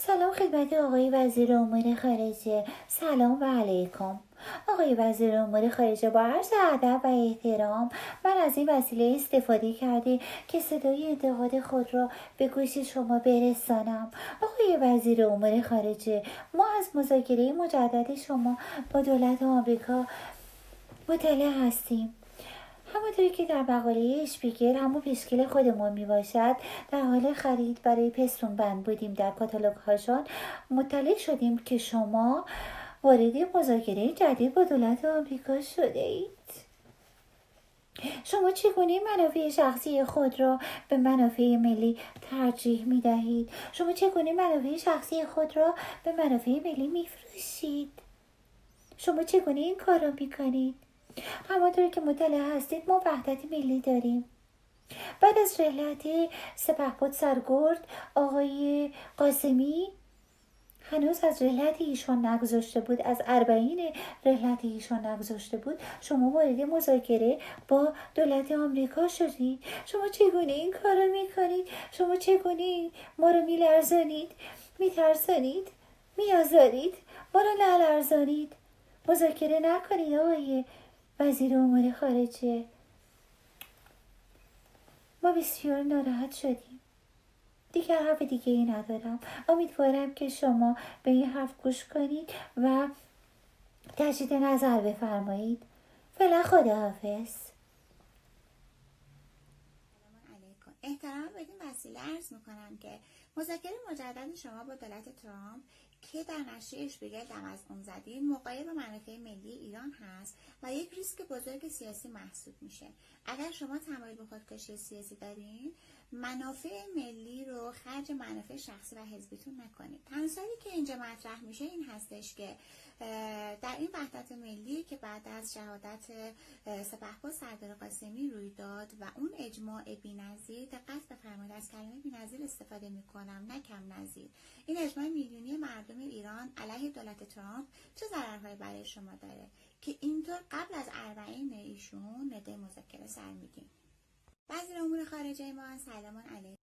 سلام خدمت آقای وزیر امور خارجه. سلام و علیکم. آقای وزیر امور خارجه، با عرض ادب و احترام، من از این وسیله استفاده کرده که صدای انتقاد خود را به گوش شما برسانم. آقای وزیر امور خارجه، ما از مذاکره مجدد شما با دولت آمریکا مطلع هستیم. همونطوری که در مقاله اشپیگل همون پیشگل خودمون میباشد، در حال خرید برای پستون بند بودیم. در کاتالوگ هاشان مطلع شدیم که شما وارد مذاکره جدید با دولت آمریکا شده اید. شما چگونه منافع شخصی خود را به منافع ملی ترجیح می دهید؟ شما چگونه منافع شخصی خود را به منافع ملی می فروشید؟ شما چگونه این کار را می کنید؟ همانطور که مطلع هستید ما وحدت ملی داریم. بعد از رحلت سپهبد سرگرد آقای قاسمی هنوز از رحلت ایشان نگذاشته بود، از اربعین رحلت ایشان نگذاشته بود، شما وارد مذاکره با دولت آمریکا شدید. شما چگونه این کار را میکنید؟ شما چگونه ما رو میلرزانید، میترسانید، میآزارید، ما رو نلرزانید. مذاکره نکنید آقای وزیر امور خارجه. ما بسیار ناراحت شدیم. دیگر حرف دیگه ای ندارم. امیدوارم که شما به این حرف گوش کنید و تجدید نظر بفرمایید. فعلا خداحافظ. احترام بدین وسیله عرض میکنم که مذاکره مجدد شما با دولت ترامپ که در نشریه اشپیگل دم از اون زدین مغایر با منافع ملی ایران هست و یک ریسک بزرگ سیاسی محسوب میشه. اگر شما تمایل به خودکشی سیاسی دارین، منافع ملی رو خرج منافع شخصی و حزبیتون نکنید. تنظیمی که اینجا مطرح میشه این هستش که در این وحدت ملی که بعد از شهادت سپهبد سردار قاسمی روی داد و اون اجماع بی‌نظیر، دقت بفرمایید از کلمه بی‌نظیر استفاده میکنم نه کم نظیر، این اجماع میلیونی مردم ایران علیه دولت ترامپ چه ضررهایی برای شما داره که اینطور قبل از اربعین ایشون نده مذاکره سر میدین. وزیر امور خارجه ما سلام علیکم.